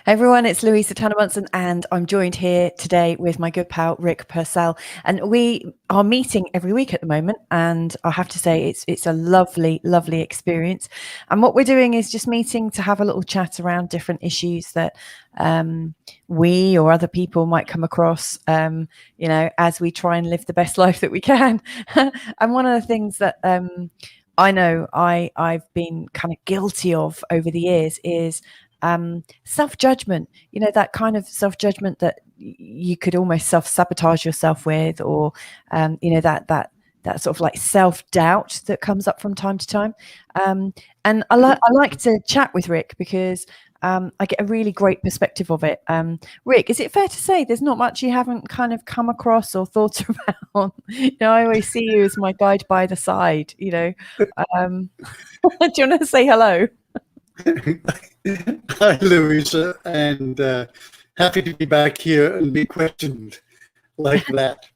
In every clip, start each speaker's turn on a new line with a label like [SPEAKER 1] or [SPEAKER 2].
[SPEAKER 1] Everyone, it's Louisa and I'm joined here today with my good pal Rick Purcell, and we are meeting every week at the moment. And I have to say, it's a lovely, lovely experience. And what we're doing is just meeting to have a little chat around different issues that we or other people might come across, as we try and live the best life that we can. And one of the things that I know I've been kind of guilty of over the years is self-judgment, that kind of self-judgment that you could almost self-sabotage yourself with, or that sort of like self-doubt that comes up from time to time. And I like to chat with Rick because I get a really great perspective of it. Rick, is it fair to say there's not much you haven't kind of come across or thought about? I always see you as my guide by the side. Do you want to say hello?
[SPEAKER 2] Hi, Louisa, and happy to be back here and be questioned like that.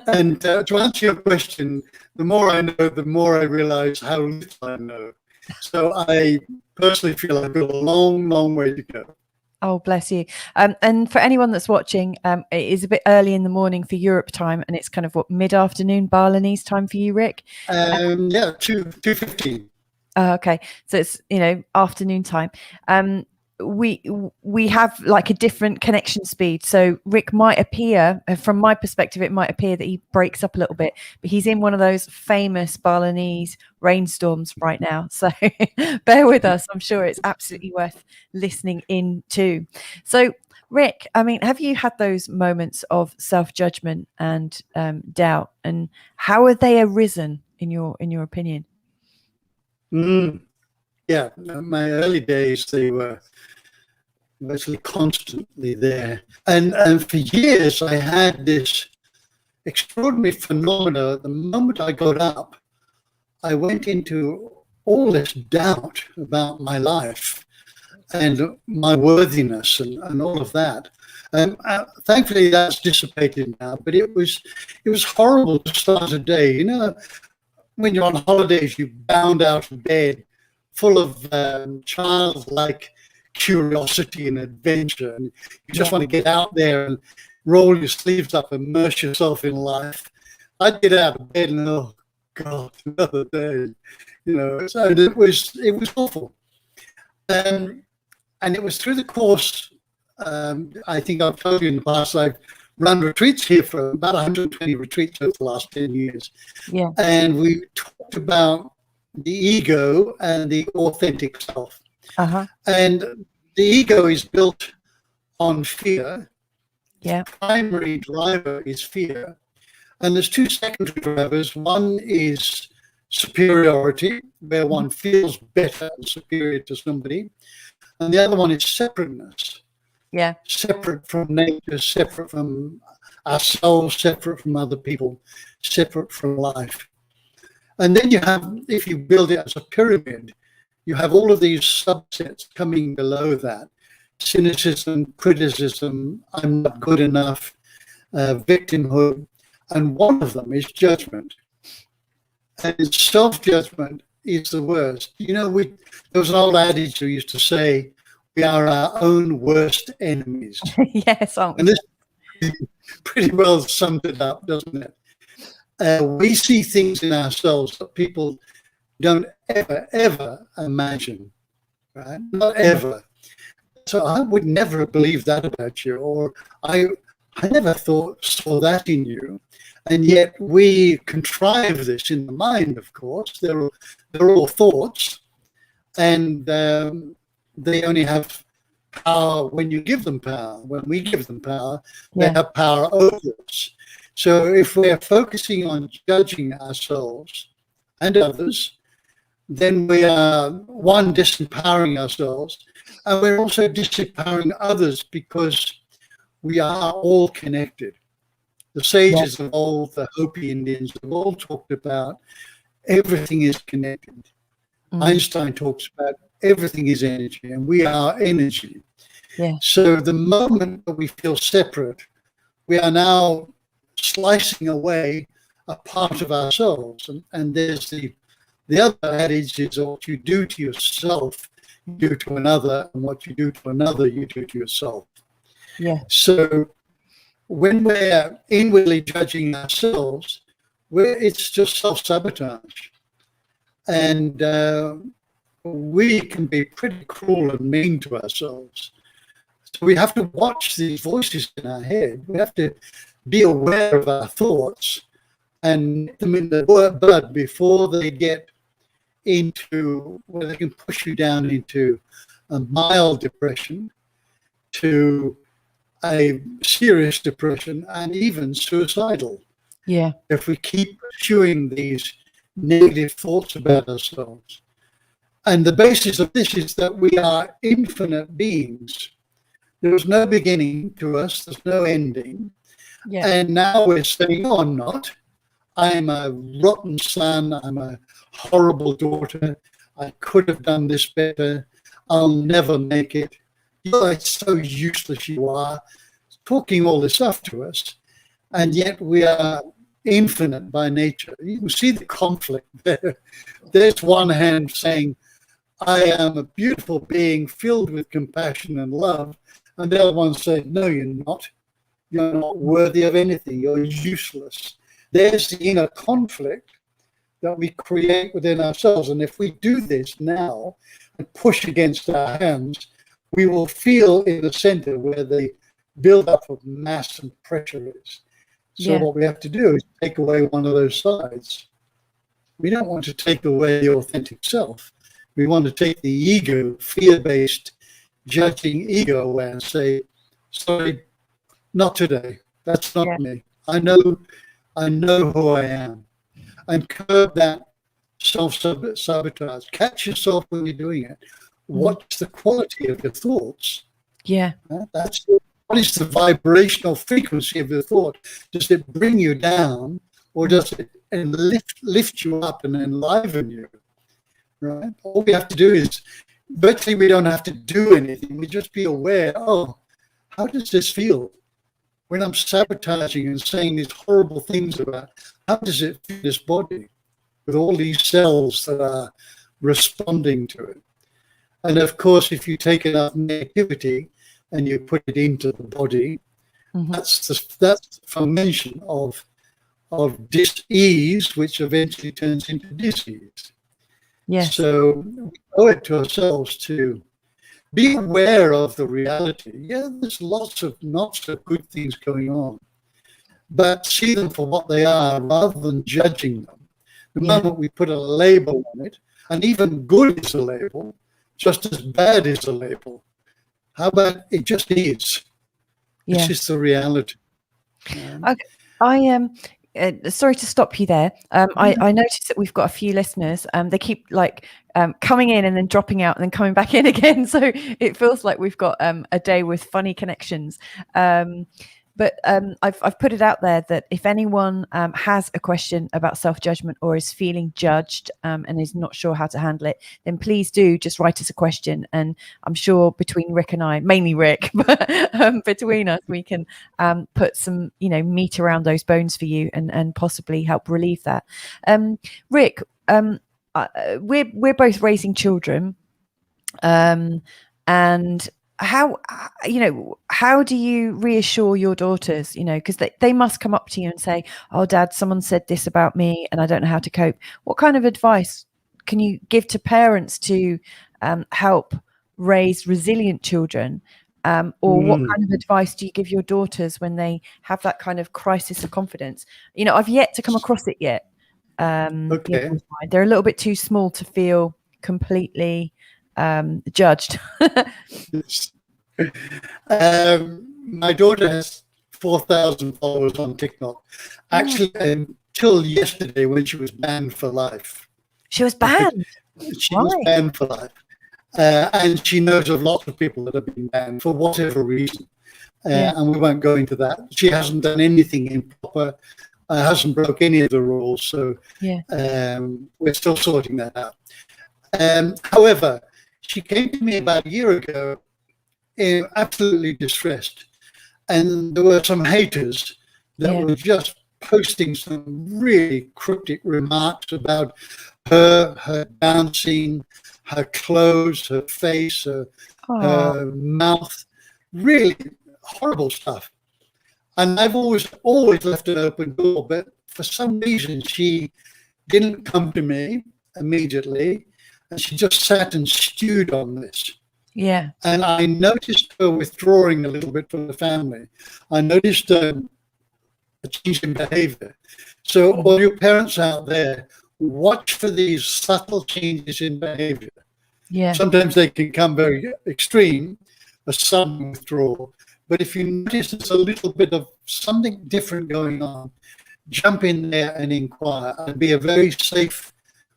[SPEAKER 2] And to answer your question, the more I know, the more I realize how little I know. So I personally feel I've got a long, long way to go.
[SPEAKER 1] Oh, bless you. And for anyone that's watching, it is a bit early in the morning for Europe time, and it's kind of mid-afternoon Balinese time for you, Rick?
[SPEAKER 2] Yeah, 2:15.
[SPEAKER 1] Okay, so it's afternoon time. We have like a different connection speed, so Rick might appear, from my perspective, it might appear that he breaks up a little bit, but he's in one of those famous Balinese rainstorms right now, so bear with us. I'm sure it's absolutely worth listening in to. So Rick, I mean, have you had those moments of self-judgment and doubt, and how have they arisen in your opinion?
[SPEAKER 2] Yeah, my early days, they were virtually constantly there. And for years, I had this extraordinary phenomena. The moment I got up, I went into all this doubt about my life and my worthiness and all of that. Thankfully, that's dissipated now, but it was horrible to start a day. When you're on holidays, you bound out of bed full of childlike curiosity and adventure, and you just want to get out there and roll your sleeves up, immerse yourself in life. I'd get out of bed and, oh God, another day, so it was awful. And it was through the course, I think I've told you in the past, I've run retreats here for about 120 retreats over the last 10 years.
[SPEAKER 1] Yeah.
[SPEAKER 2] And we talked about the ego and the authentic self.
[SPEAKER 1] Uh-huh.
[SPEAKER 2] And the ego is built on fear.
[SPEAKER 1] Yeah.
[SPEAKER 2] The primary driver is fear. And there's two secondary drivers. One is superiority, where one feels better and superior to somebody. And the other one is separateness.
[SPEAKER 1] Yeah.
[SPEAKER 2] Separate from nature, separate from ourselves, separate from other people, separate from life. And then you have, if you build it as a pyramid, you have all of these subsets coming below that. Cynicism, criticism, I'm not good enough, victimhood. And one of them is judgment. And self-judgment is the worst. There was an old adage we used to say, we are our own worst enemies.
[SPEAKER 1] Yes,
[SPEAKER 2] and this pretty well summed it up, doesn't it? We see things in ourselves that people don't ever imagine, right? Not ever. So I would never believe that about you, or I never saw that in you. And yet we contrive this in the mind, of course. They're all thoughts, and they only have power when you give them power. When we give them power, they have power over us. So if we're focusing on judging ourselves and others, then we are, one, disempowering ourselves, and we're also disempowering others, because we are all connected. The sages of old, the Hopi Indians, have all talked about everything is connected. Einstein talks about everything is energy, and we are energy.
[SPEAKER 1] Yeah.
[SPEAKER 2] So the moment that we feel separate, we are now slicing away a part of ourselves. And there's the other adage is, what you do to yourself, you do to another, and what you do to another, you do to yourself.
[SPEAKER 1] Yeah.
[SPEAKER 2] So when we're inwardly judging ourselves, it's just self-sabotage. And we can be pretty cruel and mean to ourselves. So we have to watch these voices in our head. We have to be aware of our thoughts and nip them in the bud before they get into where they can push you down into a mild depression, to a serious depression, and even suicidal.
[SPEAKER 1] Yeah.
[SPEAKER 2] If we keep pursuing these negative thoughts about ourselves. And the basis of this is that we are infinite beings. There was no beginning to us, there's no ending.
[SPEAKER 1] Yeah.
[SPEAKER 2] And now we're saying, oh, I'm not. I'm a rotten son, I'm a horrible daughter, I could have done this better, I'll never make it. You're so useless you are, talking all this stuff to us. And yet we are infinite by nature. You can see the conflict there. There's one hand saying, I am a beautiful being filled with compassion and love. And the other one saying, no, you're not. You're not worthy of anything. You're useless. There's the inner conflict that we create within ourselves. And if we do this now and push against our hands, we will feel in the center where the buildup of mass and pressure is. So what we have to do is take away one of those sides. We don't want to take away the authentic self. We want to take the ego, fear-based, judging ego away and say, sorry, not today. That's not me. I know who I am. And curb that self-sabotage. Catch yourself when you're doing it. What's the quality of your thoughts?
[SPEAKER 1] Yeah.
[SPEAKER 2] What is the vibrational frequency of your thought? Does it bring you down, or does it lift you up and enliven you? Right? All we have to do is, virtually we don't have to do anything. We just be aware, oh, how does this feel? When I'm sabotaging and saying these horrible things about, how does it feel this body with all these cells that are responding to it? And of course, if you take enough negativity and you put it into the body, that's the foundation of dis-ease, which eventually turns into disease.
[SPEAKER 1] Yes.
[SPEAKER 2] So we owe it to ourselves to be aware of the reality. Yeah, there's lots of not so good things going on, but see them for what they are rather than judging them. The moment we put a label on it, and even good is a label, just as bad is a label. How about it just is? This is the reality.
[SPEAKER 1] Okay. I am sorry to stop you there. I noticed that we've got a few listeners. They keep coming in and then dropping out and then coming back in again. So it feels like we've got a day with funny connections. But I've put it out there that if anyone has a question about self-judgment or is feeling judged and is not sure how to handle it, then please do just write us a question. And I'm sure between Rick and I, mainly Rick, but between us, we can put some, meat around those bones for you and possibly help relieve that. Rick, we're both raising children, and how do you reassure your daughters, because they must come up to you and say, oh, Dad, someone said this about me and I don't know how to cope. What kind of advice can you give to parents to help raise resilient children? Or what kind of advice do you give your daughters when they have that kind of crisis of confidence? I've yet to come across it yet.
[SPEAKER 2] Okay.
[SPEAKER 1] They're a little bit too small to feel completely judged.
[SPEAKER 2] My daughter has 4,000 followers on TikTok. Actually, until yesterday when she was banned for life.
[SPEAKER 1] She was banned?
[SPEAKER 2] She was banned for life. And she knows of lots of people that have been banned for whatever reason. And we won't go into that. She hasn't done anything improper, hasn't broke any of the rules. So we're still sorting that out. However, she came to me about a year ago absolutely distressed. And there were some haters that were just posting some really cryptic remarks about her dancing, her clothes, her face, her mouth, really horrible stuff. And I've always left an open door, but for some reason she didn't come to me immediately, and she just sat and stewed on this.
[SPEAKER 1] Yeah.
[SPEAKER 2] And I noticed her withdrawing a little bit from the family. I noticed a change in behavior. So all your parents out there, watch for these subtle changes in behavior.
[SPEAKER 1] Yeah.
[SPEAKER 2] Sometimes they can come very extreme, a sudden withdrawal. But if you notice there's a little bit of something different going on, jump in there and inquire, and be a very safe,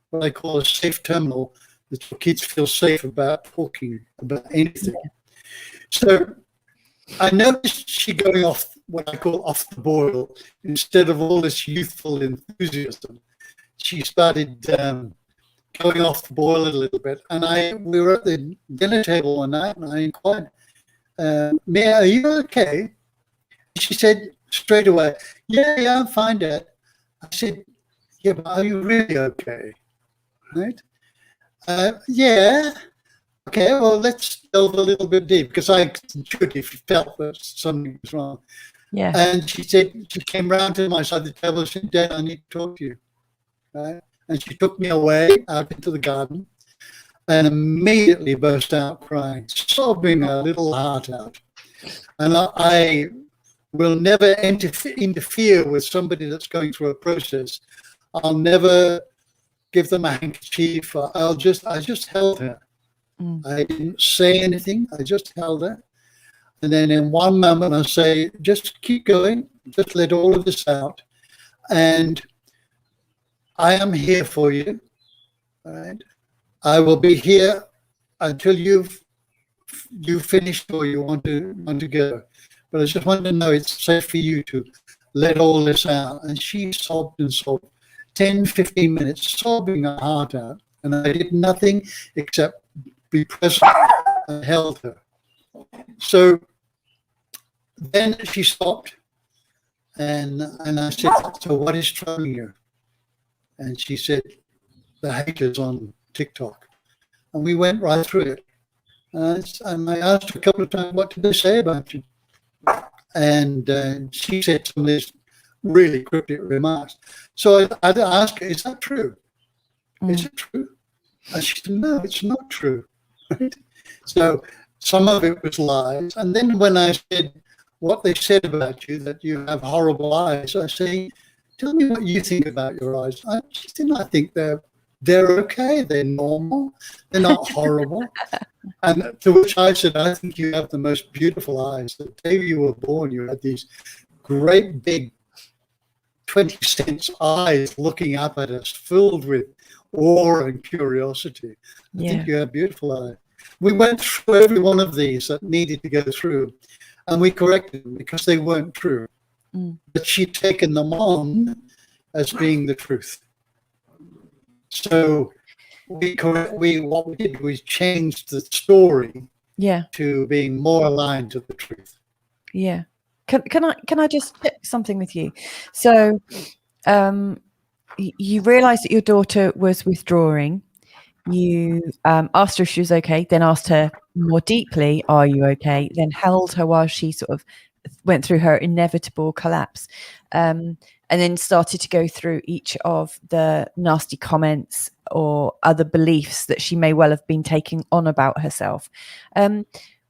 [SPEAKER 2] what I call a safe terminal, that your kids feel safe about talking about anything. So I noticed she going off, what I call off the boil. Instead of all this youthful enthusiasm, she started going off the boil a little bit. And we were at the dinner table one night, and I inquired, Mia, are you okay? She said straight away, yeah, I'm fine, Dad. I said, yeah, but are you really okay? Right? Yeah. Okay, well, let's delve a little bit deep, because I intuitively felt that something was wrong.
[SPEAKER 1] Yeah.
[SPEAKER 2] And she said, she came round to my side of the table and said, Dad, I need to talk to you. Right? And she took me away out into the garden and immediately burst out crying, sobbing her little heart out. And I will never interfere with somebody that's going through a process. I'll never give them a handkerchief. I just held her. I didn't say anything. I just held her. And then in one moment I say, just keep going. Just let all of this out. And I am here for you. All right. I will be here until you've finished or you want to go. But I just want to know it's safe for you to let all this out. And she sobbed and sobbed, 10, 15 minutes, sobbing her heart out. And I did nothing except be present and held her. So then she stopped, and I said, so what is troubling you? And she said, the haters on TikTok. And we went right through it. And I asked her a couple of times, what did they say about you? And she said some of these really cryptic remarks. So I'd ask her, is that true? Is it true? And she said, no, it's not true. Right? So some of it was lies. And then when I said what they said about you, that you have horrible eyes, I say, tell me what you think about your eyes. She said, I think they're okay. They're normal. They're not horrible. And to which I said, I think you have the most beautiful eyes. The day you were born, you had these great big 20-cent eyes looking up at us, filled with awe and curiosity. I think you have beautiful eyes. We went through every one of these that needed to go through, and we corrected them because they weren't true. But she'd taken them on as being the truth. So what we did was changed the story to being more aligned to the truth.
[SPEAKER 1] Yeah. Can I just check something with you? So you realized that your daughter was withdrawing. You asked her if she was okay, then asked her more deeply, are you okay? Then held her while she sort of went through her inevitable collapse. And then started to go through each of the nasty comments or other beliefs that she may well have been taking on about herself.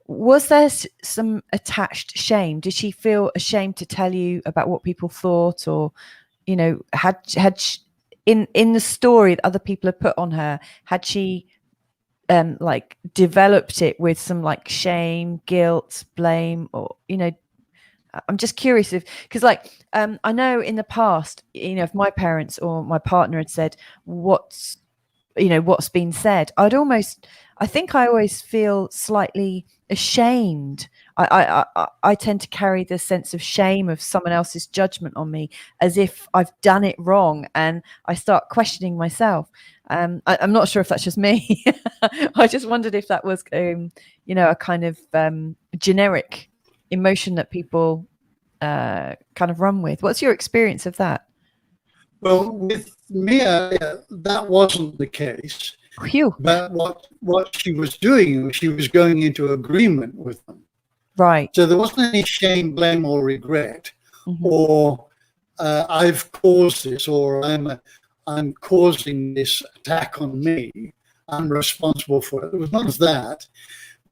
[SPEAKER 1] Was there some attached shame? Did she feel ashamed to tell you about what people thought, or, you know, had she, in the story that other people had put on her, had she like developed it with some like shame, guilt, blame, or, you know, I'm just curious because like I know in the past, you know, if my parents or my partner had said what's been said, I think I always feel slightly ashamed. I tend to carry the sense of shame of someone else's judgment on me, as if I've done it wrong, and I start questioning myself. I'm not sure if that's just me. I just wondered if that was you know, a kind of generic emotion that people kind of run with. What's your experience of that?
[SPEAKER 2] Well, with Mia, that wasn't the case.
[SPEAKER 1] Phew.
[SPEAKER 2] But what she was doing was she was going into agreement with them.
[SPEAKER 1] Right.
[SPEAKER 2] So there wasn't any shame, blame, or regret,
[SPEAKER 1] Mm-hmm.
[SPEAKER 2] or I've caused this, or I'm causing this attack on me. I'm responsible for it. There was none of that.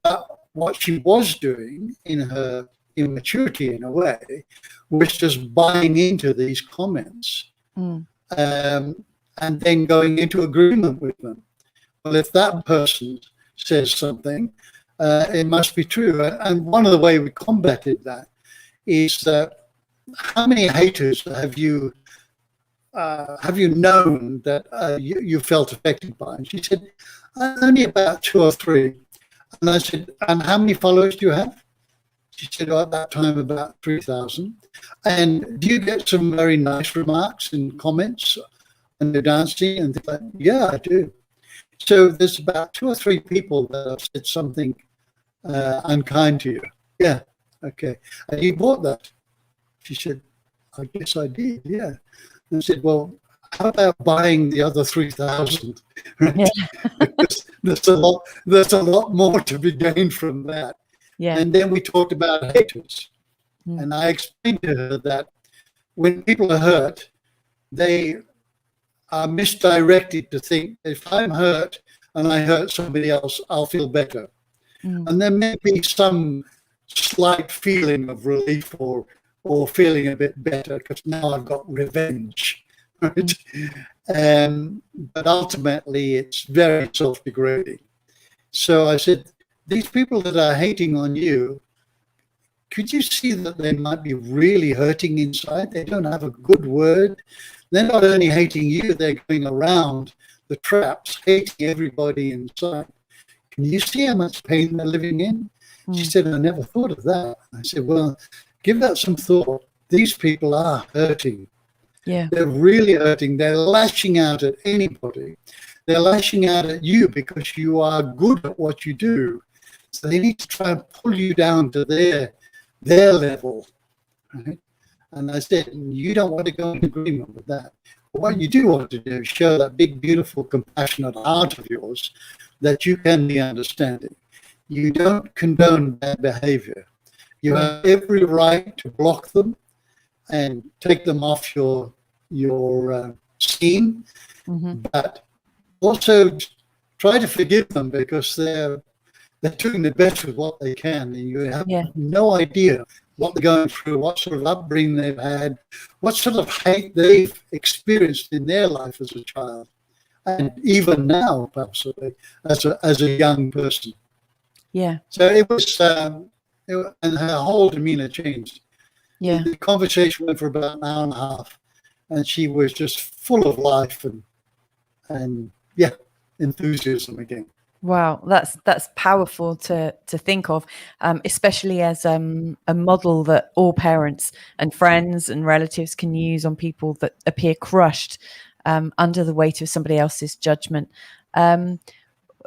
[SPEAKER 2] But what she was doing in her immaturity, in a way, was just buying into these comments and then going into agreement with them. Well, if that person says something, it must be true. And one of the ways we combated that is that how many haters have you known that you felt affected by? And she said, only about 2 or 3. And I said, and how many followers do you have? She said, at that time, about 3,000. And do you get some very nice remarks and comments when they're dancing? And they're like, yeah, I do. So there's about 2 or 3 people that have said something unkind to you. Yeah, okay. And you bought that? She said, I guess I did, yeah. And I said, well, how about buying the other 3,000? Right? Yeah. there's a lot more to be gained from that. Yeah. And then we talked about haters. And I explained to her that when people are hurt, they are misdirected to think if I'm hurt and I hurt somebody else, I'll feel better. And there may be some slight feeling of relief or feeling a bit better because now I've got revenge. Right? But ultimately, it's very self-degrading. So I said, these people that are hating on you, could you see that they might be really hurting inside? They don't have a good word. They're not only hating you, they're going around the traps, hating everybody inside. Can you see how much pain they're living in? She said, I never thought of that. I said, well, give that some thought. These people are hurting. Yeah. They're really hurting. They're lashing out at anybody. They're lashing out at you because you are good at what you do. So they need to try and pull you down to their level. Right? And I said, you don't want to go in agreement with that. But what you do want to do is show that big, beautiful, compassionate heart of yours that you can be understanding. You don't condone bad behavior. You have every right to block them and take them off your scene, but also try to forgive them because they're doing the best with what they can, and you have no idea what they're going through, what sort of upbringing they've had, what sort of hate they've experienced in their life as a child, and even now, possibly as a young person. Yeah. So it was, and her whole demeanor changed. Yeah. The conversation went for about an hour and a half, and she was just full of life and enthusiasm again.
[SPEAKER 1] Wow, that's powerful to think of, especially as a model that all parents and friends and relatives can use on people that appear crushed under the weight of somebody else's judgment.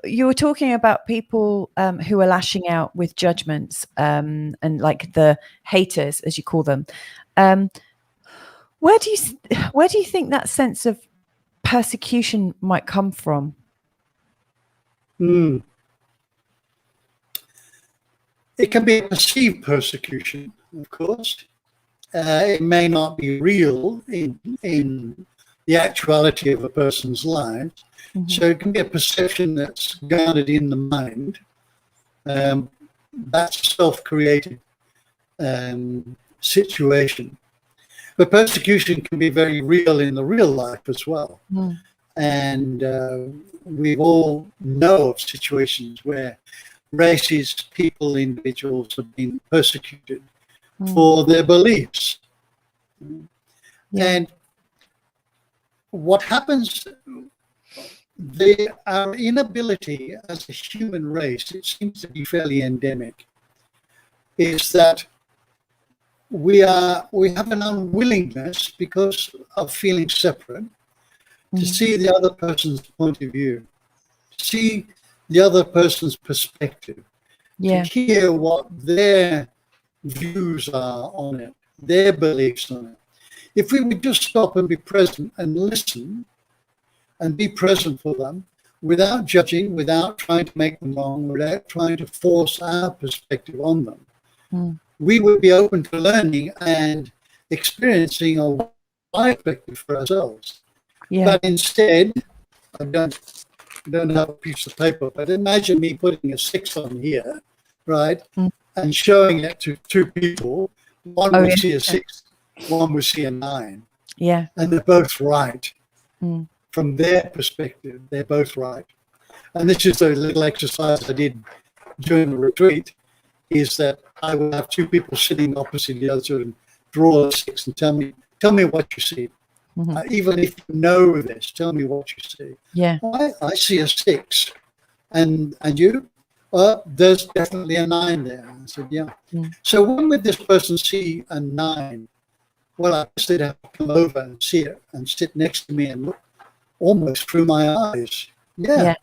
[SPEAKER 1] You were talking about people who are lashing out with judgments and like the haters, as you call them. Where do you think that sense of persecution might come from?
[SPEAKER 2] It can be a perceived persecution, of course. It may not be real in the actuality of a person's life. So it can be a perception that's guarded in the mind. That's a self-created situation. But persecution can be very real in the real life as well. And we all know of situations where races, people, individuals have been persecuted for their beliefs. And what happens, our inability as a human race, it seems to be fairly endemic, is that we have an unwillingness because of feeling separate to see the other person's point of view, to see the other person's perspective, to hear what their views are on it, their beliefs on it. If we would just stop and be present and listen and be present for them, without judging, without trying to make them wrong, without trying to force our perspective on them, we would be open to learning and experiencing a wide perspective for ourselves.
[SPEAKER 1] Yeah.
[SPEAKER 2] But instead, I don't have a piece of paper, but imagine me putting a 6 on here, right, and showing it to two people. One would see a 6, one would see a 9.
[SPEAKER 1] Yeah.
[SPEAKER 2] And they're both right. From their perspective, they're both right. And this is a little exercise I did during the retreat, is that I would have two people sitting opposite the other and draw a 6 and tell me what you see. Even if you know this, tell me what you see.
[SPEAKER 1] Yeah.
[SPEAKER 2] I see a 6. And you? There's definitely a 9 there. I said, yeah. So when would this person see a 9? Well, I guess they'd have to come over and see it and sit next to me and look almost through my eyes. Yeah.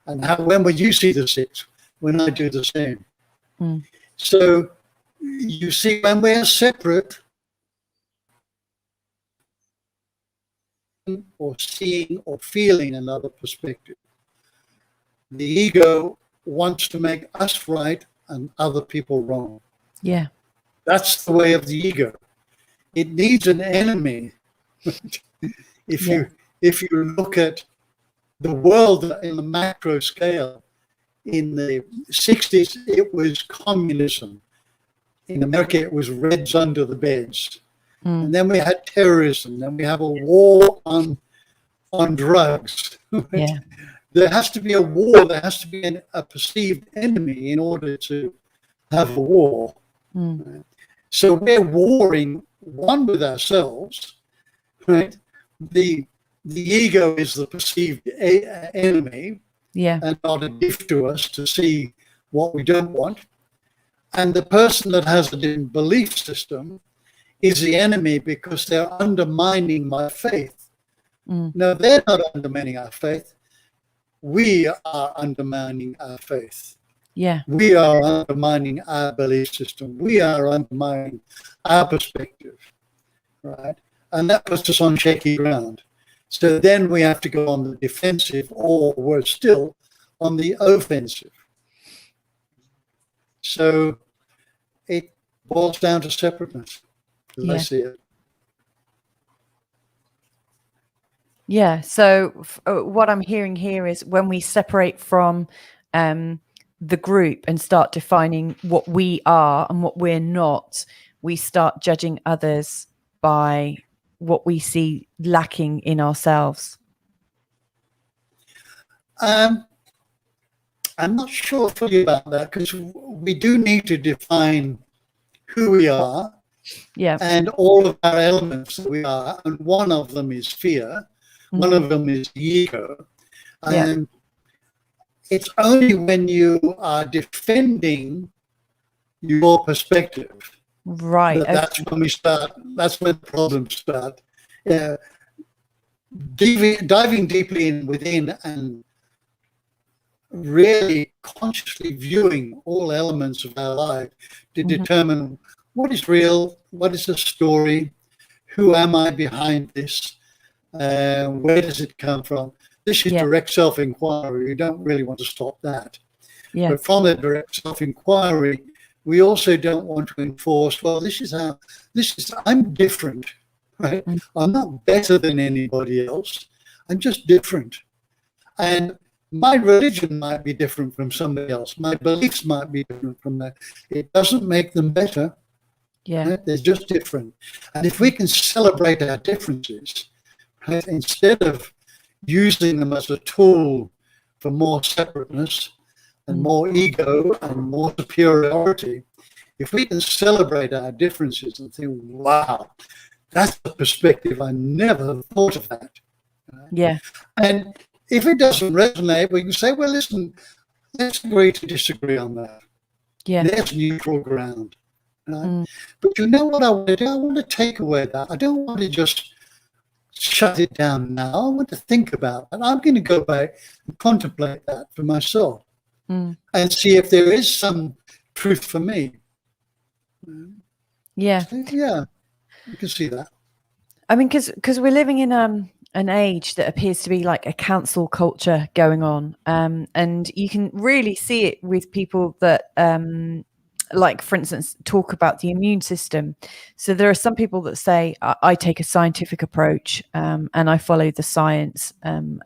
[SPEAKER 2] And when would you see the 6? When I do the same. So you see, when we're separate, or seeing or feeling another perspective, the ego wants to make us right and other people wrong.
[SPEAKER 1] Yeah.
[SPEAKER 2] That's the way of the ego. It needs an enemy. If you look at the world in the macro scale, in the 60s, it was communism. In America, it was Reds under the beds. And then we had terrorism. Then we have a war on drugs.
[SPEAKER 1] Yeah.
[SPEAKER 2] There has to be a war. There has to be a perceived enemy in order to have a war. So we're warring one with ourselves, right? The ego is the perceived enemy, and not a gift to us to see what we don't want. And the person that has a different belief system is the enemy because they're undermining my faith. No, they're not undermining our faith. We are undermining our faith.
[SPEAKER 1] Yeah.
[SPEAKER 2] We are undermining our belief system. We are undermining our perspective, right? And that puts us on shaky ground. So then we have to go on the defensive, or worse still, on the offensive. So it boils down to separateness, as I see it.
[SPEAKER 1] Yeah. So what I'm hearing here is when we separate from the group and start defining what we are and what we're not, we start judging others by what we see lacking in ourselves.
[SPEAKER 2] I'm not sure fully about that, because we do need to define who we are, and all of our elements that we are, and one of them is fear, one of them is the ego, and it's only when you are defending your perspective,
[SPEAKER 1] right?
[SPEAKER 2] That's when we start. That's when problems start. Diving deeply within and really consciously viewing all elements of our life to determine what is real, what is the story, who am I behind this, where does it come from. This is direct self-inquiry. You don't really want to stop that. But from the direct self-inquiry, we also don't want to enforce, well, I'm different, right? I'm not better than anybody else. I'm just different. And my religion might be different from somebody else. My beliefs might be different from that. It doesn't make them better. Right? They're just different. And if we can celebrate our differences, right, instead of using them as a tool for more separateness and more ego and more superiority, if we can celebrate our differences and think, wow, that's a perspective, I never thought of that. Right? And if it doesn't resonate, we can say, well, listen, let's agree to disagree on that. There's neutral ground. Right? But you know what I want to do? I want to take away that. I don't want to just shut it down now. I want to think about it. I'm going to go back and contemplate that for myself and see if there is some truth for me.
[SPEAKER 1] Yeah.
[SPEAKER 2] So, yeah, you can see that.
[SPEAKER 1] I mean, because we're living in an age that appears to be like a cancel culture going on, and you can really see it with people that like, for instance, talk about the immune system. So there are some people that say, I take a scientific approach, and I follow the science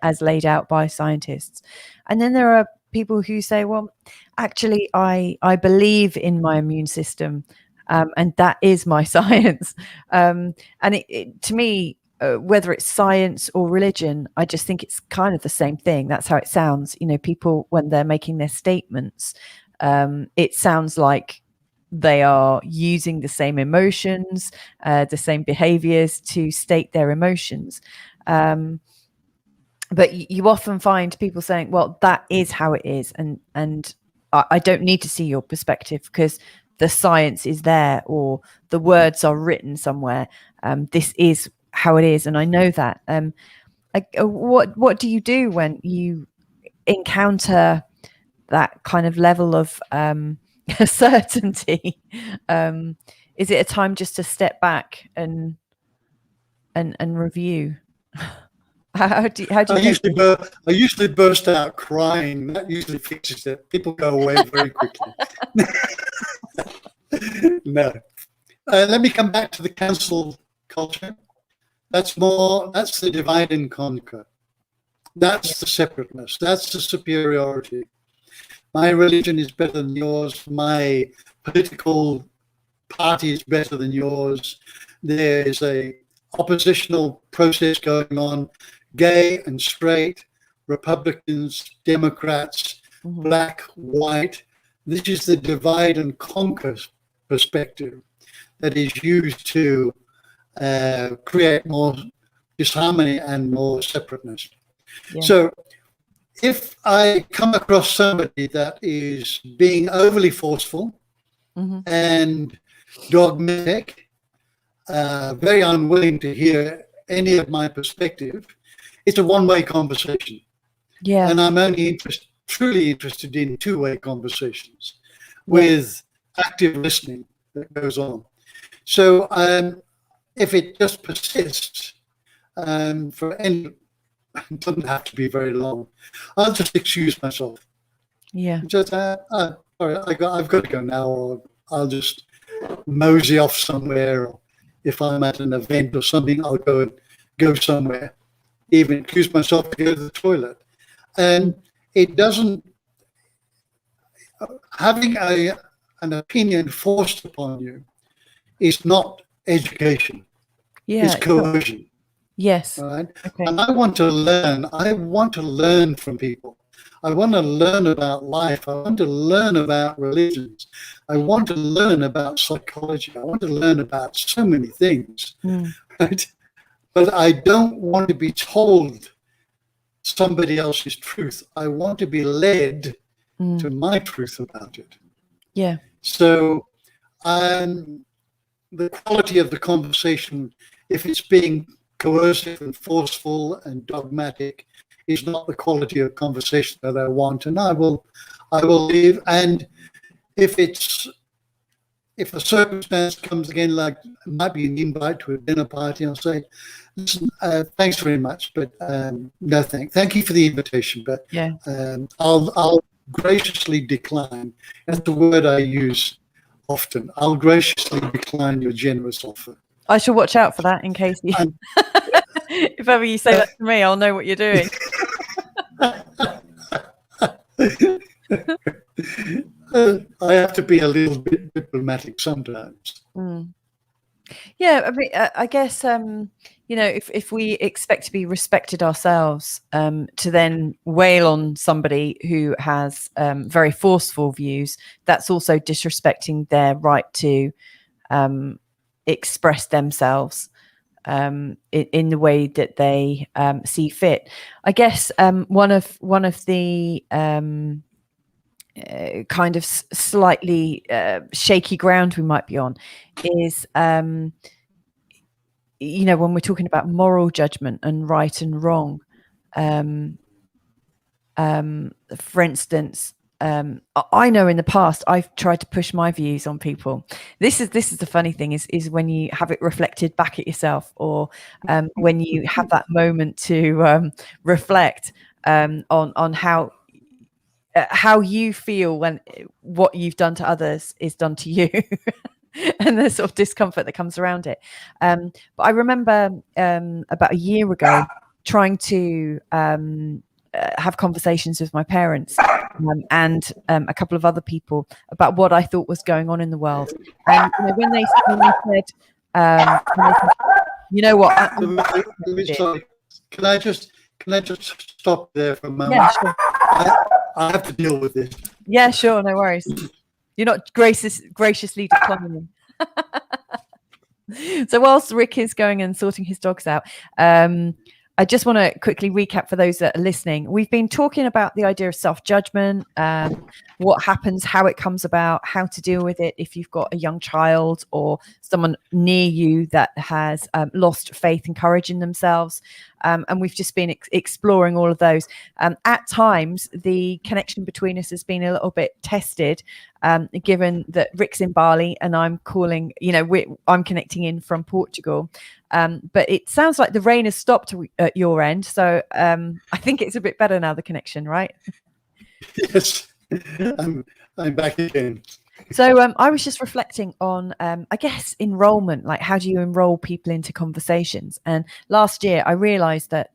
[SPEAKER 1] as laid out by scientists. And then there are people who say, well, actually, I believe in my immune system, and that is my science. And to me, whether it's science or religion, I just think it's kind of the same thing. That's how it sounds. You know, people, when they're making their statements, it sounds like they are using the same emotions, the same behaviors to state their emotions. But you often find people saying, well, that is how it is. And I don't need to see your perspective because the science is there, or the words are written somewhere. This is how it is. And I know that. What do you do when you encounter that kind of level of certainty? Is it a time just to step back and review? How do you
[SPEAKER 2] I usually burst out crying. That usually fixes it. People go away very quickly. No. Let me come back to the cancel culture. That's the divide and conquer. That's the separateness. That's the superiority. My religion is better than yours. My political party is better than yours. There is a oppositional process going on. Gay and straight, Republicans, Democrats, black, white. This is the divide and conquer perspective that is used to create more disharmony and more separateness. Yeah. So if I come across somebody that is being overly forceful and dogmatic, very unwilling to hear any of my perspective, it's a one-way conversation.
[SPEAKER 1] Yeah.
[SPEAKER 2] And I'm only truly interested in two-way conversations with active listening that goes on. So if it just persists for any, it doesn't have to be very long, I'll just excuse myself.
[SPEAKER 1] Yeah.
[SPEAKER 2] Just, all right, I've got to go now, or I'll just mosey off somewhere. Or if I'm at an event or something, I'll go somewhere, even excuse myself to go to the toilet. And it doesn't, having an opinion forced upon you is not education. It's coercion.
[SPEAKER 1] Yes.
[SPEAKER 2] Right?
[SPEAKER 1] Okay.
[SPEAKER 2] And I want to learn from people. I want to learn about life. I want to learn about religions. I want to learn about psychology. I want to learn about so many things. Right? But I don't want to be told somebody else's truth. I want to be led to my truth about it.
[SPEAKER 1] Yeah.
[SPEAKER 2] So the quality of the conversation, if it's being coercive and forceful and dogmatic, is not the quality of conversation that I want, and I will leave. And if a circumstance comes again, like it might be an invite to a dinner party, I'll say, listen, thanks very much, but no thank you for the invitation, but I'll graciously decline. That's the word I use often. I'll graciously decline your generous offer.
[SPEAKER 1] I shall watch out for that in case you, if ever you say that to me, I'll know what you're doing.
[SPEAKER 2] I have to be a little bit diplomatic sometimes.
[SPEAKER 1] Yeah, I mean, I guess you know, if we expect to be respected ourselves, to then wail on somebody who has very forceful views, that's also disrespecting their right to express themselves in the way that they see fit. I guess one of the kind of slightly shaky ground we might be on is you know, when we're talking about moral judgment and right and wrong, for instance, I know in the past I've tried to push my views on people. This is the funny thing is when you have it reflected back at yourself, or when you have that moment to reflect on how you feel when what you've done to others is done to you. And the sort of discomfort that comes around it. But I remember about a year ago trying to have conversations with my parents and a couple of other people about what I thought was going on in the world. And when they said, you know what,
[SPEAKER 2] Sorry, can I just stop there for a moment?
[SPEAKER 1] yeah, sure.
[SPEAKER 2] I have to deal with this.
[SPEAKER 1] Yeah, sure, no worries. You're not graciously declining. So whilst Rick is going and sorting his dogs out, I just want to quickly recap for those that are listening. We've been talking about the idea of self-judgment, what happens, how it comes about, how to deal with it if you've got a young child or someone near you that has lost faith and courage in themselves. And we've just been exploring all of those. At times, the connection between us has been a little bit tested, given that Rick's in Bali and I'm calling, I'm connecting in from Portugal. But it sounds like the rain has stopped at your end. So I think it's a bit better now, the connection, right?
[SPEAKER 2] Yes, I'm back again.
[SPEAKER 1] So I was just reflecting on, I guess, enrollment, like how do you enroll people into conversations? And last year I realized that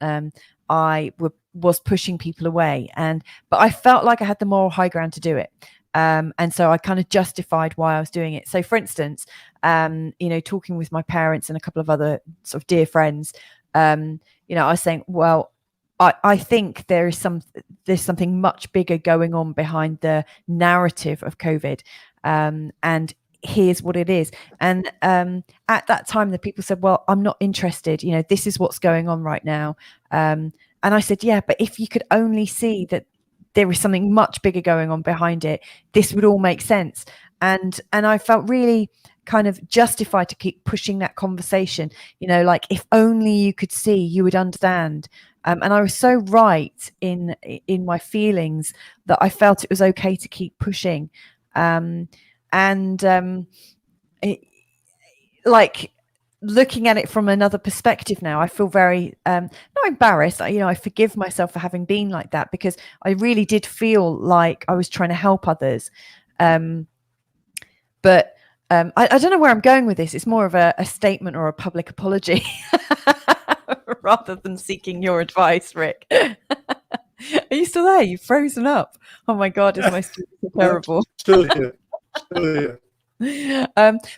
[SPEAKER 1] I was pushing people away, but I felt like I had the moral high ground to do it. And so I kind of justified why I was doing it. So for instance, talking with my parents and a couple of other sort of dear friends, I was saying, well, I think there's something much bigger going on behind the narrative of COVID. And here's what it is. And at that time, the people said, well, I'm not interested. This is what's going on right now. And I said, yeah, but if you could only see that there is something much bigger going on behind it, this would all make sense. And I felt really kind of justified to keep pushing that conversation, like if only you could see, you would understand. And I was so right in my feelings that I felt it was okay to keep pushing. Like looking at it from another perspective now, I feel very not embarrassed. I forgive myself for having been like that, because I really did feel like I was trying to help others. But I don't know where I'm going with this. It's more of a statement or a public apology rather than seeking your advice, Rick. Are you still there? You've frozen up. Oh my God, is my students so terrible?
[SPEAKER 2] Still here.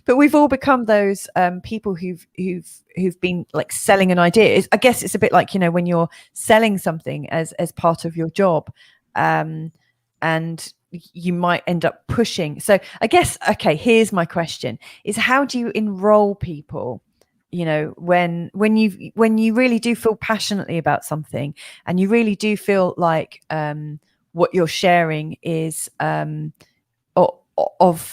[SPEAKER 1] But we've all become those people who've been like selling an idea. I guess it's a bit like, when you're selling something as part of your job, and you might end up pushing. So I guess, okay, here's my question is, how do you enroll people? When you really do feel passionately about something, and you really do feel like what you're sharing is of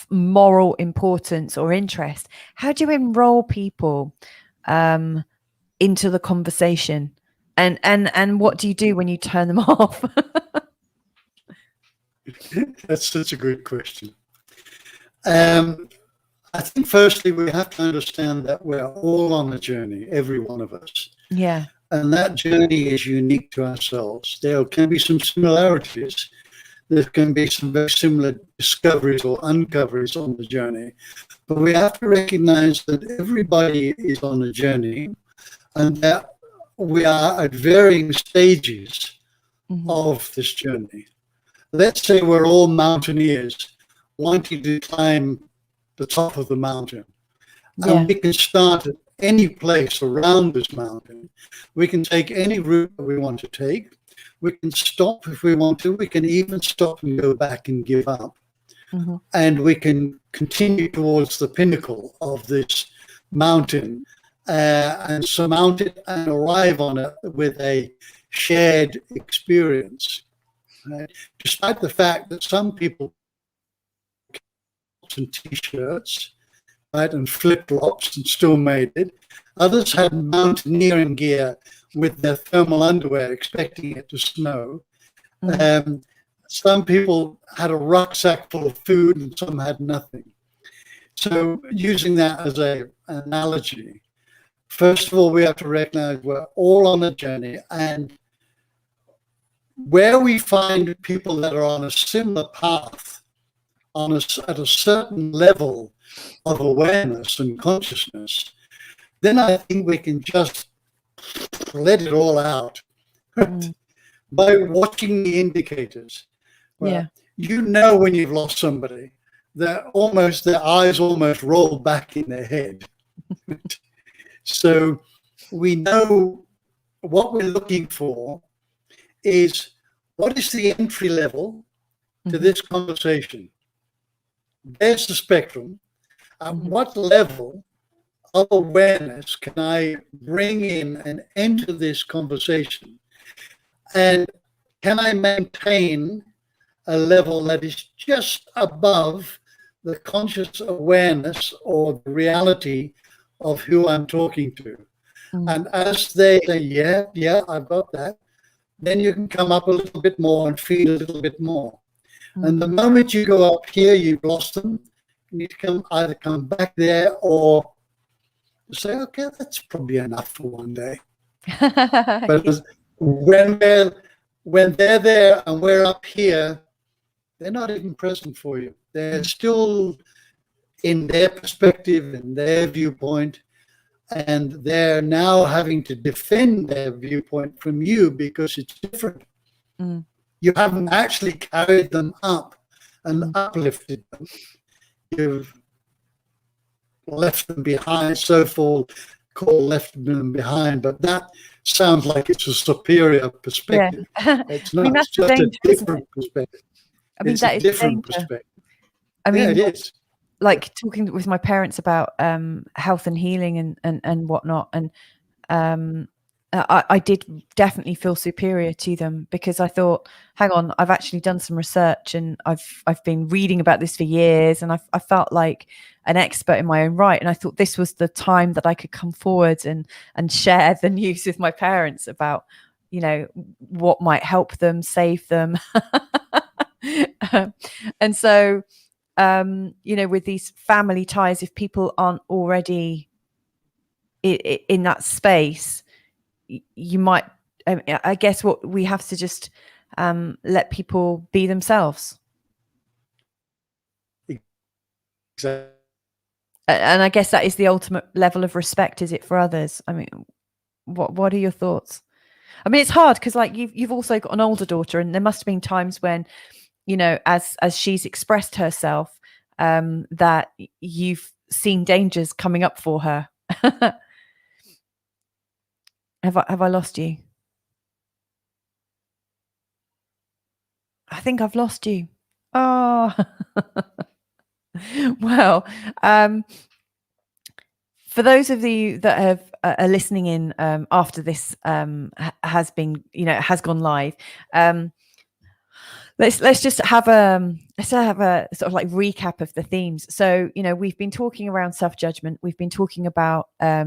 [SPEAKER 1] moral importance or interest, how do you enroll people into the conversation? And what do you do when you turn them off?
[SPEAKER 2] That's such a good question. I think firstly we have to understand that we're all on a journey, every one of us.
[SPEAKER 1] Yeah.
[SPEAKER 2] And that journey is unique to ourselves. There can be some similarities. There can be some very similar discoveries or uncoveries on the journey. But we have to recognize that everybody is on a journey, and that we are at varying stages of this journey. Let's say we're all mountaineers wanting to climb the top of the mountain.
[SPEAKER 1] Yeah.
[SPEAKER 2] And we can start at any place around this mountain. We can take any route that we want to take. We can stop if we want to. We can even stop and go back and give up. And we can continue towards the pinnacle of this mountain and surmount it and arrive on it with a shared experience. Right? Despite the fact that some people and t-shirts, right, and flip-flops and still made it. Others had mountaineering gear with their thermal underwear, expecting it to snow. some people had a rucksack full of food and some had nothing. So using that as an analogy, first of all, we have to recognize we're all on a journey, and where we find people that are on a similar path, at a certain level of awareness and consciousness, then I think we can just let it all out by watching the indicators.
[SPEAKER 1] Yeah.
[SPEAKER 2] You know when you've lost somebody, their eyes almost roll back in their head. So we know what we're looking for is, what is the entry level to this conversation? There's the spectrum. At what level of awareness can I bring in and enter this conversation? And can I maintain a level that is just above the conscious awareness or the reality of who I'm talking to? And as they say, yeah, I've got that, then you can come up a little bit more and feed a little bit more. And the moment you go up here, you've lost them. You need to either come back there or say, okay, that's probably enough for one day. But when they're there and we're up here, they're not even present for you. They're still in their perspective, in their viewpoint, and they're now having to defend their viewpoint from you because it's different. You haven't actually carried them up and uplifted them. You've left them behind, so-called left them behind, but that sounds like it's a superior perspective.
[SPEAKER 1] Yeah.
[SPEAKER 2] It's not. It's just a different perspective.
[SPEAKER 1] I mean,
[SPEAKER 2] it's
[SPEAKER 1] that
[SPEAKER 2] a
[SPEAKER 1] is
[SPEAKER 2] different
[SPEAKER 1] danger.
[SPEAKER 2] perspective.
[SPEAKER 1] I mean,
[SPEAKER 2] yeah, it is.
[SPEAKER 1] Like talking with my parents about health and healing and whatnot, and I did definitely feel superior to them because I thought, hang on, I've actually done some research and I've been reading about this for years, and I felt like an expert in my own right. And I thought this was the time that I could come forward and share the news with my parents about, you know, what might help them, save them. And so, you know, with these family ties, if people aren't already in that space, you might, I guess what we have to just let people be themselves.
[SPEAKER 2] Exactly.
[SPEAKER 1] And I guess that is the ultimate level of respect, is it, for others? I mean, what are your thoughts? I mean, it's hard because, like, you've also got an older daughter, and there must have been times when, you know, as she's expressed herself, that you've seen dangers coming up for her. Have I lost you? I think I've lost you. Oh, well, for those of you that have are listening in after this has been, you know, has gone live, let's just have a sort of like recap of the themes. So, you know, we've been talking around self-judgment. We've been talking about how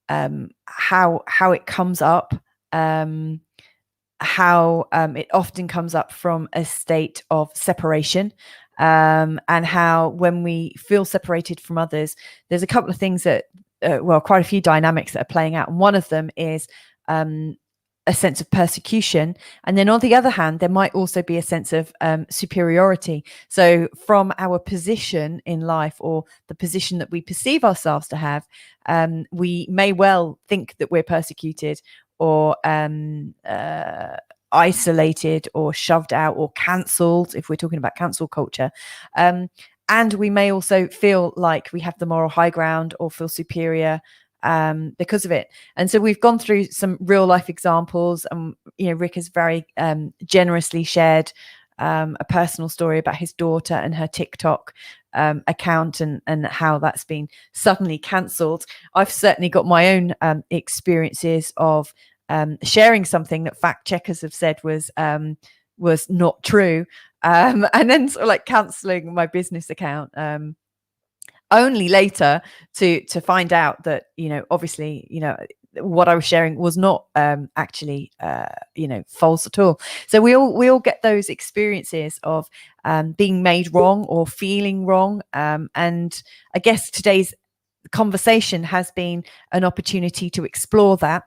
[SPEAKER 1] it comes up, how it often comes up from a state of separation, and how when we feel separated from others, there's a couple of things that, well, quite a few dynamics that are playing out. And one of them is a sense of persecution. And then on the other hand, there might also be a sense of superiority. So from our position in life, or the position that we perceive ourselves to have, we may well think that we're persecuted or isolated or shoved out or cancelled, if we're talking about cancel culture. And we may also feel like we have the moral high ground or feel superior because of it. And so we've gone through some real life examples, and you know, Rick has very generously shared a personal story about his daughter and her TikTok account, and how that's been suddenly cancelled. I've certainly got my own experiences of sharing something that fact checkers have said was not true, and then sort of like cancelling my business account. Only later to find out that, you know, obviously, you know, what I was sharing was not actually false at all. So we all get those experiences of being made wrong or feeling wrong, and I guess today's conversation has been an opportunity to explore that.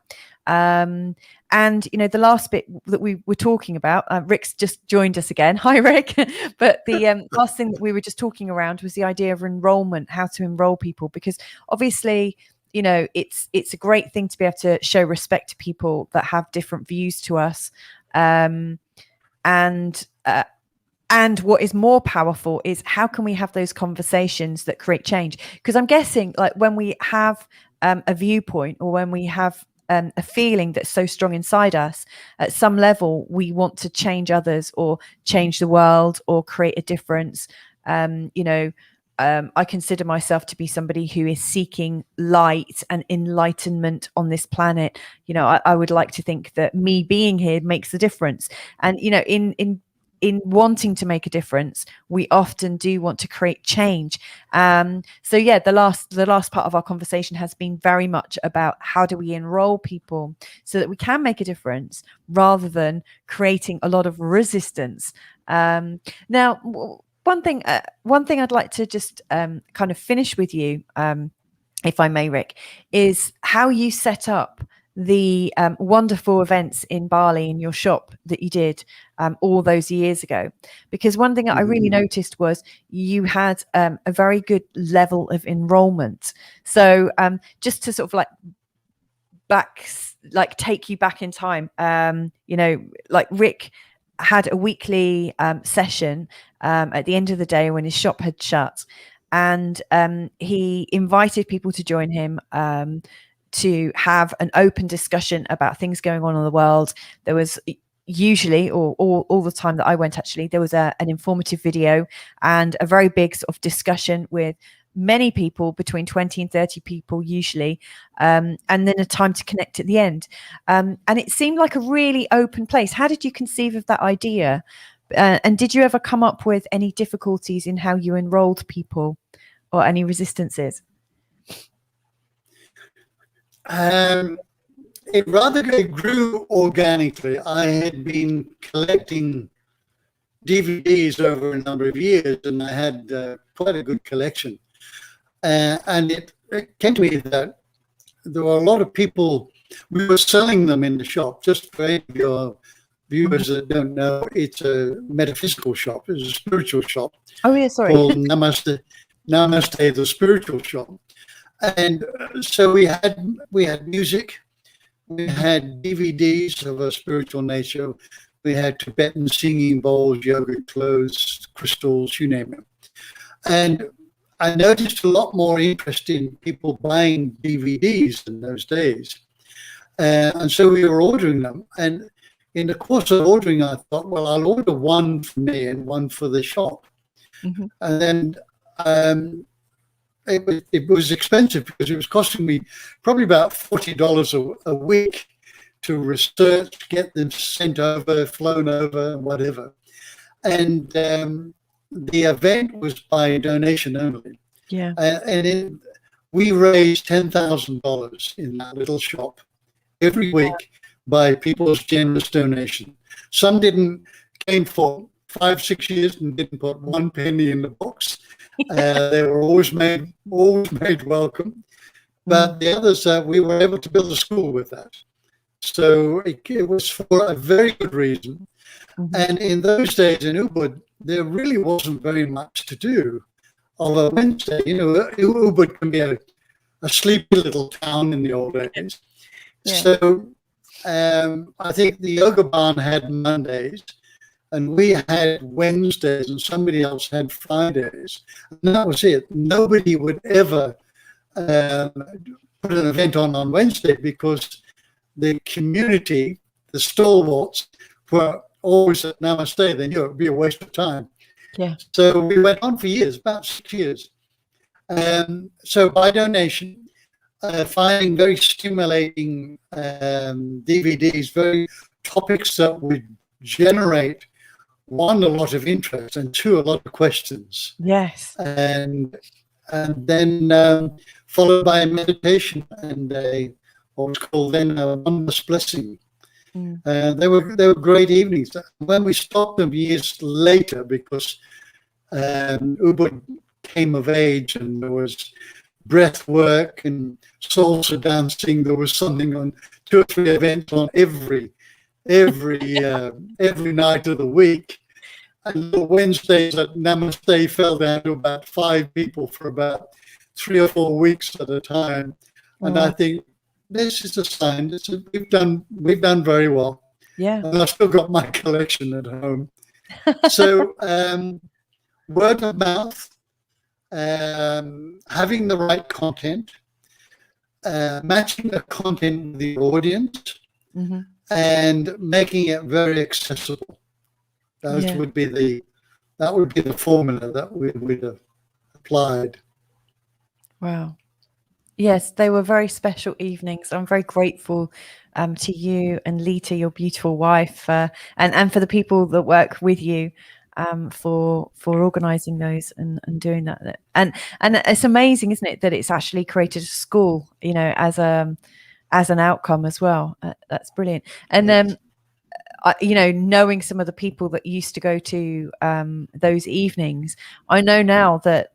[SPEAKER 1] And the last bit that we were talking about, Rick's just joined us again. Hi, Rick. But the last thing that we were just talking around was the idea of enrollment, how to enroll people, because obviously, it's a great thing to be able to show respect to people that have different views to us. And what is more powerful is how can we have those conversations that create change? Because I'm guessing, like, when we have a viewpoint, or when we have a feeling that's so strong inside us, at some level we want to change others or change the world or create a difference. I consider myself to be somebody who is seeking light and enlightenment on this planet. I would like to think that me being here makes a difference. And in wanting to make a difference, we often do want to create change. So yeah, the last part of our conversation has been very much about how do we enroll people so that we can make a difference rather than creating a lot of resistance. Now, one thing I'd like to just kind of finish with you, if I may, Rick, is how you set up the wonderful events in Bali in your shop that you did all those years ago. Because one thing I really noticed was you had a very good level of enrollment. So just to sort of take you back in time, like Rick had a weekly session at the end of the day when his shop had shut, and he invited people to join him to have an open discussion about things going on in the world. There was usually, or all the time that I went, actually, there was an informative video and a very big sort of discussion with many people, between 20 and 30 people usually, and then a time to connect at the end. And it seemed like a really open place. How did you conceive of that idea? And did you ever come up with any difficulties in how you enrolled people, or any resistances?
[SPEAKER 2] It grew organically. I had been collecting DVDs over a number of years, and I had quite a good collection. And it came to me that there were a lot of people, we were selling them in the shop. Just for your viewers that don't know, it's a metaphysical shop, it's a spiritual shop.
[SPEAKER 1] Oh, yeah, sorry.
[SPEAKER 2] Called Namaste, the spiritual shop. And so we had music, we had DVDs of a spiritual nature, we had Tibetan singing bowls, yoga clothes, crystals, you name it. And I noticed a lot more interest in people buying DVDs in those days. And so we were ordering them. And in the course of ordering, I thought, well, I'll order one for me and one for the shop. Mm-hmm. And then it was expensive, because it was costing me probably about $40 a week to research, get them sent over, flown over, whatever. And the event was by donation only.
[SPEAKER 1] Yeah.
[SPEAKER 2] We raised $10,000 in that little shop every week by people's generous donation. Some came for 5-6 years and didn't put one penny in the box. They were always made welcome. But the others, we were able to build a school with that. So it was for a very good reason. Mm-hmm. And in those days in Ubud, there really wasn't very much to do. On a Wednesday, Ubud can be a sleepy little town in the old days. Yeah. So I think the yoga barn had Mondays, and we had Wednesdays, and somebody else had Fridays. And that was it. Nobody would ever put an event on Wednesday, because the community, the stalwarts, were always at Namaste. They knew it would be a waste of time.
[SPEAKER 1] Yeah.
[SPEAKER 2] So we went on for years, about 6 years. So by donation, finding very stimulating DVDs, very topics that would generate, one, a lot of interest, and two, a lot of questions.
[SPEAKER 1] Yes.
[SPEAKER 2] And then followed by a meditation and a what was called then a Wondrous Blessing.
[SPEAKER 1] Mm.
[SPEAKER 2] They were great evenings. When we stopped them years later, because Uber came of age and there was breath work and salsa dancing, there was something on 2 or 3 events on every night of the week. And the Wednesdays at Namaste fell down to about 5 people for about 3 or 4 weeks at a time. And I think this is a sign. We've done very well.
[SPEAKER 1] Yeah.
[SPEAKER 2] And I've still got my collection at home. So word of mouth, having the right content, matching the content with the audience,
[SPEAKER 1] Mm-hmm.
[SPEAKER 2] and making it very accessible. That would be the formula that we would have applied.
[SPEAKER 1] Wow. Yes, they were very special evenings. I'm very grateful to you and Lita, your beautiful wife, and for the people that work with you for organising those and doing that. And it's amazing, isn't it, that it's actually created a school, as an outcome as well. That's brilliant. And knowing some of the people that used to go to those evenings, I know now that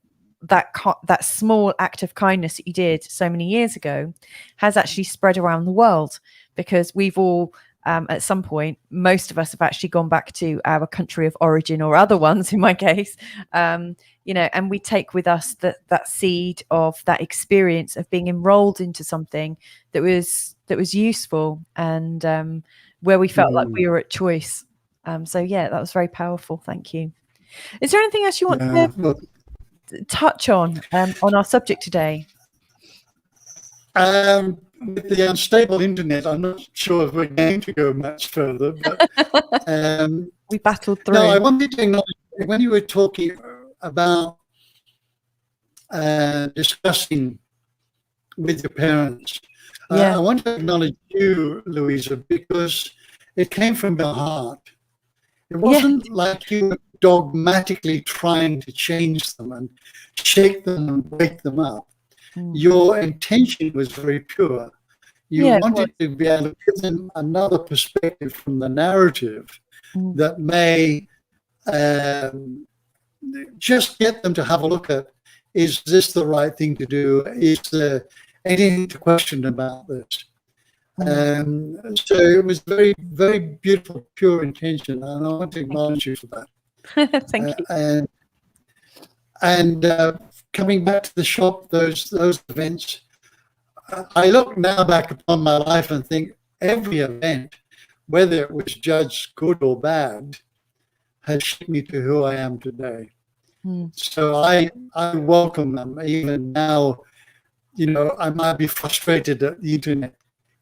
[SPEAKER 1] small act of kindness that you did so many years ago has actually spread around the world, because we've all at some point, most of us have actually gone back to our country of origin, or other ones in my case, and we take with us that seed of that experience of being enrolled into something that was useful, and where we felt like we were at choice. So that was very powerful. Thank you. Is there anything else you want to touch on our subject today?
[SPEAKER 2] With the unstable internet, I'm not sure if we're going to go much further, but
[SPEAKER 1] we battled through.
[SPEAKER 2] No, I wanted to acknowledge, when you were talking about discussing with your parents, I want to acknowledge you, Louisa, because it came from your heart. It wasn't like you were dogmatically trying to change them and shake them and wake them up. Your intention was very pure. You wanted to be able to give them another perspective from the narrative that may just get them to have a look at, is this the right thing to do? Is there anything to question about this? So it was very, very beautiful, pure intention, and I want to acknowledge you for that.
[SPEAKER 1] Thank you.
[SPEAKER 2] And coming back to the shop, those events, I look now back upon my life and think every event, whether it was judged good or bad, has shaped me to who I am today. So I welcome them. Even now, I might be frustrated at the internet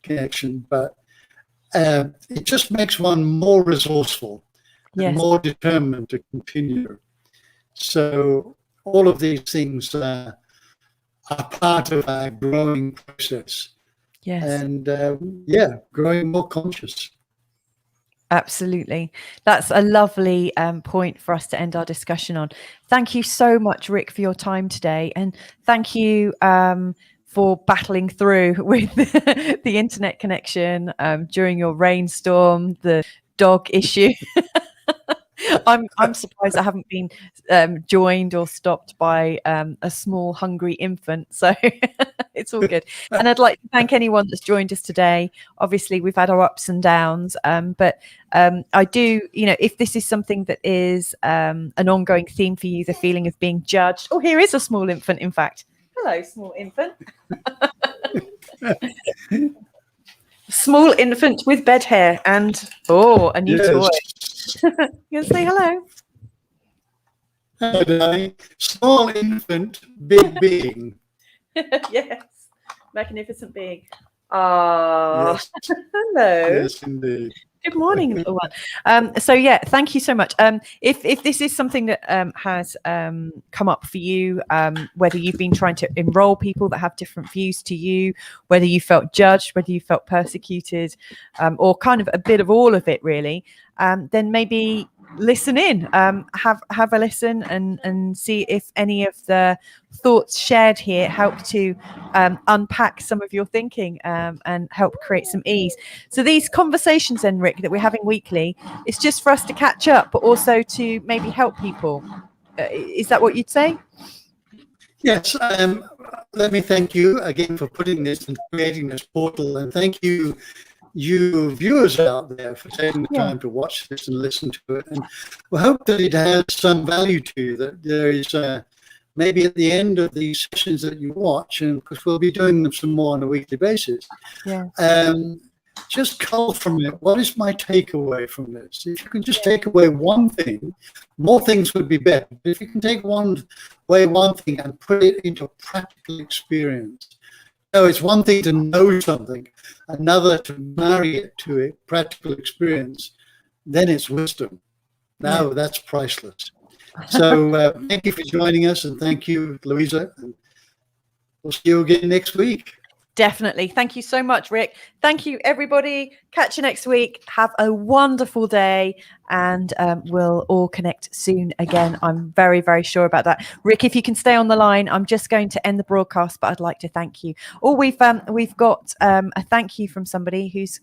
[SPEAKER 2] connection, but it just makes one more resourceful and more determined to continue. So all of these things are part of our growing process. And growing more conscious.
[SPEAKER 1] Absolutely. That's a lovely point for us to end our discussion on. Thank you so much, Rick, for your time today. And thank you for battling through with the internet connection during your rainstorm, the dog issue. I'm surprised I haven't been joined or stopped by a small hungry infant, so it's all good. And I'd like to thank anyone that's joined us today. Obviously we've had our ups and downs, but I do, if this is something that is an ongoing theme for you, the feeling of being judged. Oh, here is a small infant, in fact. Hello, small infant. Small infant with bed hair and a new toy. You can say hello.
[SPEAKER 2] Hello, small infant, big being.
[SPEAKER 1] Yes, magnificent being. Hello.
[SPEAKER 2] Yes, indeed.
[SPEAKER 1] Good morning, little one. So thank you so much. If this is something that has come up for you, whether you've been trying to enroll people that have different views to you, whether you felt judged, whether you felt persecuted, or kind of a bit of all of it really, then maybe listen in, have a listen and see if any of the thoughts shared here help to unpack some of your thinking and help create some ease. So these conversations then, Rick, that we're having weekly, it's just for us to catch up, but also to maybe help people. Is that what you'd say?
[SPEAKER 2] Yes. Let me thank you again for putting this and creating this portal, and thank you viewers out there for taking the time to watch this and listen to it. And we hope that it has some value to you, that there is maybe at the end of these sessions that you watch, and because we'll be doing them some more on a weekly basis, just cull from it, what is my takeaway from this? If you can just take away one thing, more things would be better. But if you can take one thing and put it into practical experience. So it's one thing to know something, another to marry it to a practical experience, then it's wisdom. Now that's priceless. So thank you for joining us, and thank you, Louisa. And we'll see you again next week.
[SPEAKER 1] Definitely. Thank you so much, Rick. Thank you, everybody. Catch you next week. Have a wonderful day, and we'll all connect soon again. I'm very, very sure about that. Rick, if you can stay on the line, I'm just going to end the broadcast, but I'd like to thank you. Oh, we've got a thank you from somebody who's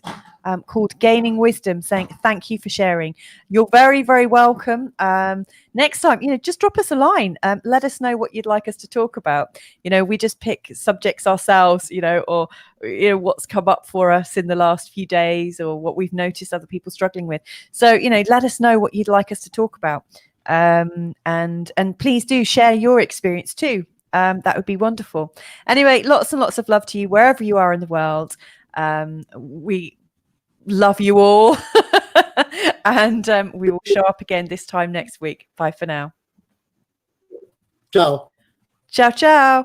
[SPEAKER 1] called Gaining Wisdom, saying thank you for sharing. You're very, very welcome. Next time, just drop us a line. Let us know what you'd like us to talk about. We just pick subjects ourselves, or what's come up for us in the last few days, or what we've noticed other people struggling with. So, let us know what you'd like us to talk about. And please do share your experience too. That would be wonderful. Anyway, lots and lots of love to you wherever you are in the world. We love you all. And we will show up again this time next week. Bye for now.
[SPEAKER 2] Ciao.
[SPEAKER 1] Ciao, ciao.